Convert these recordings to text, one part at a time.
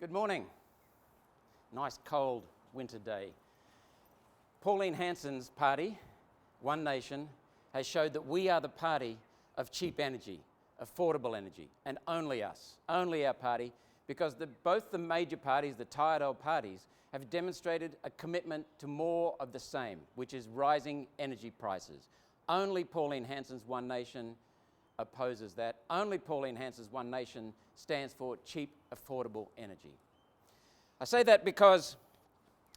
Good morning. Nice cold winter day. Pauline Hanson's party, One Nation, has showed that we are the party of cheap energy, affordable energy, and only us, only our party, because both the major parties, the tired old parties, have demonstrated a commitment to more of the same, which is rising energy prices. Only Pauline Hanson's One Nation opposes that. Only Pauline Hanson's One Nation stands for cheap, affordable energy. I say that because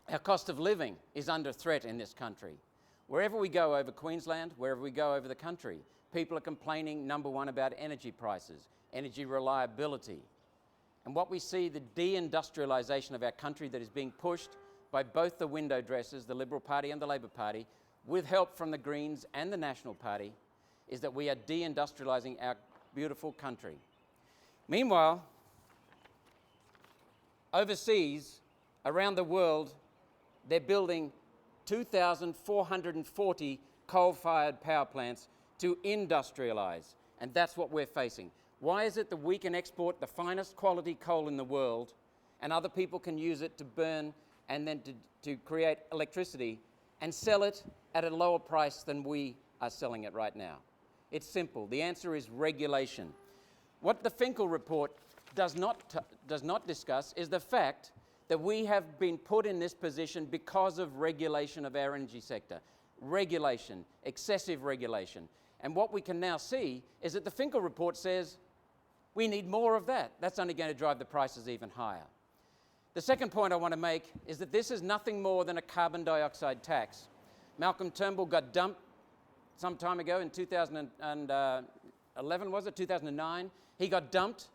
our cost of living is under threat in this country. Wherever we go over Queensland, wherever we go over the country, people are complaining, number one, about energy prices, energy reliability. And what we see, the deindustrialisation of our country that is being pushed by both the window dressers, the Liberal Party and the Labor Party, with help from the Greens and the National Party, is that we are deindustrialising our beautiful country. Meanwhile, overseas, around the world, they're building 2,440 coal-fired power plants to industrialise, and that's what we're facing. Why is it that we can export the finest quality coal in the world and other people can use it to burn and then to create electricity and sell it at a lower price than we are selling it right now? It's simple. The answer is regulation. What the Finkel Report does not discuss is the fact that we have been put in this position because of regulation of our energy sector. Regulation, excessive regulation. And what we can now see is that the Finkel Report says we need more of that. That's only going to drive the prices even higher. The second point I want to make is that this is nothing more than a carbon dioxide tax. Malcolm Turnbull got dumped some time ago in 2011, was it? 2009. He got dumped,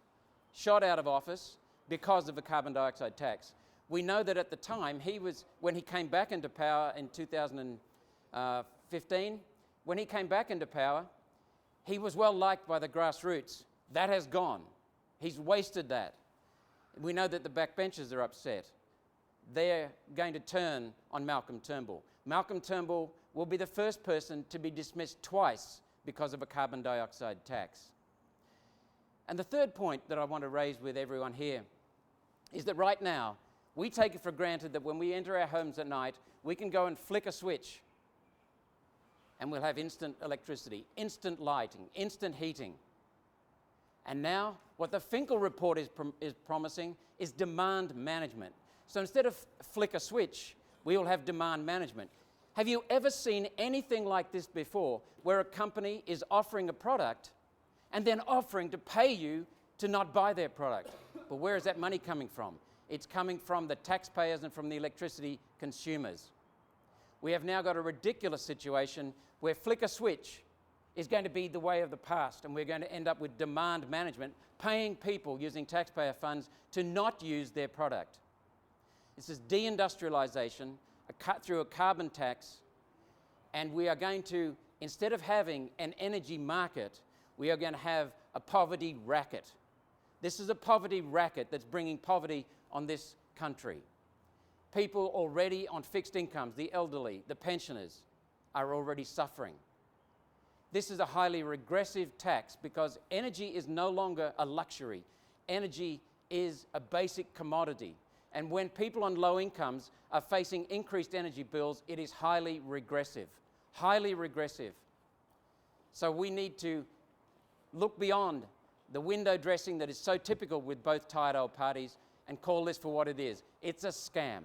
shot out of office because of the carbon dioxide tax. We know that at the time, when he came back into power in 2015, when he came back into power, he was well liked by the grassroots. That has gone. He's wasted that. We know that the backbenchers are upset. They're going to turn on Malcolm Turnbull. Malcolm Turnbull will be the first person to be dismissed twice because of a carbon dioxide tax. And the third point that I want to raise with everyone here is that right now, we take it for granted that when we enter our homes at night, we can go and flick a switch and we'll have instant electricity, instant lighting, instant heating. And now, what the Finkel Report is promising is demand management. So instead of flick a switch, we will have demand management. Have you ever seen anything like this before, where a company is offering a product and then offering to pay you to not buy their product? But where is that money coming from? It's coming from the taxpayers and from the electricity consumers. We have now got a ridiculous situation where flick a switch is going to be the way of the past, and we're going to end up with demand management, paying people using taxpayer funds to not use their product. This is deindustrialisation through a carbon tax, and we are going to, instead of having an energy market, we are going to have a poverty racket. This is a poverty racket that's bringing poverty on this country. People already on fixed incomes, the elderly, the pensioners, are already suffering. This is a highly regressive tax because energy is no longer a luxury. Energy is a basic commodity. And when people on low incomes are facing increased energy bills, it is highly regressive. Highly regressive. So we need to look beyond the window dressing that is so typical with both tired old parties and call this for what it is. It's a scam.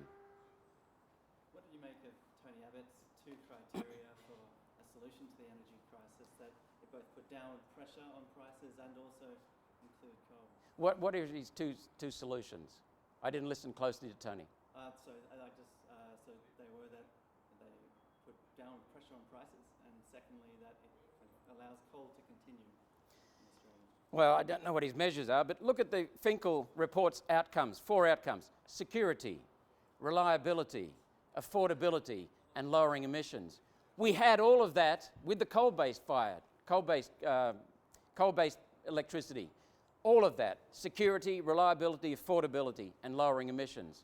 What do you make of Tony Abbott's two criteria for a solution to the energy crisis, that it both put downward pressure on prices and also include coal? What are his two solutions? I didn't listen closely to Tony. So they were that they put downward pressure on prices, and secondly that it allows coal to continue in Australia. Well, I don't know what his measures are, but look at the Finkel Report's outcomes, 4 outcomes: security, reliability, affordability, and lowering emissions. We had all of that with the coal-based electricity. All of that: security, reliability, affordability, and lowering emissions.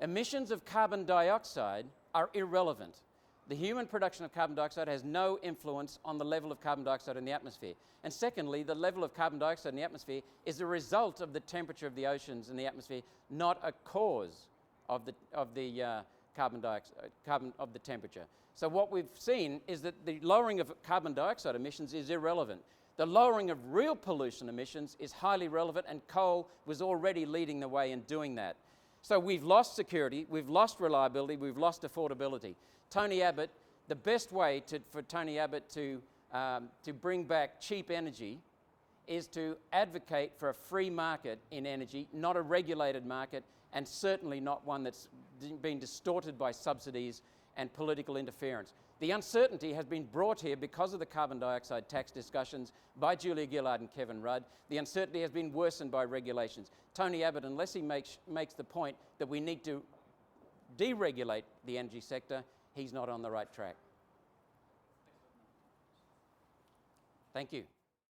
Emissions of carbon dioxide are irrelevant. The human production of carbon dioxide has no influence on the level of carbon dioxide in the atmosphere. And secondly, the level of carbon dioxide in the atmosphere is a result of the temperature of the oceans in the atmosphere, not a cause of the temperature. So what we've seen is that the lowering of carbon dioxide emissions is irrelevant. The lowering of real pollution emissions is highly relevant, and coal was already leading the way in doing that. So we've lost security, we've lost reliability, we've lost affordability. Tony Abbott, the best way for Tony Abbott to bring back cheap energy is to advocate for a free market in energy, not a regulated market, and certainly not one that's been distorted by subsidies and political interference. The uncertainty has been brought here because of the carbon dioxide tax discussions by Julia Gillard and Kevin Rudd. The uncertainty has been worsened by regulations. Tony Abbott, unless he makes the point that we need to deregulate the energy sector, he's not on the right track. Thank you.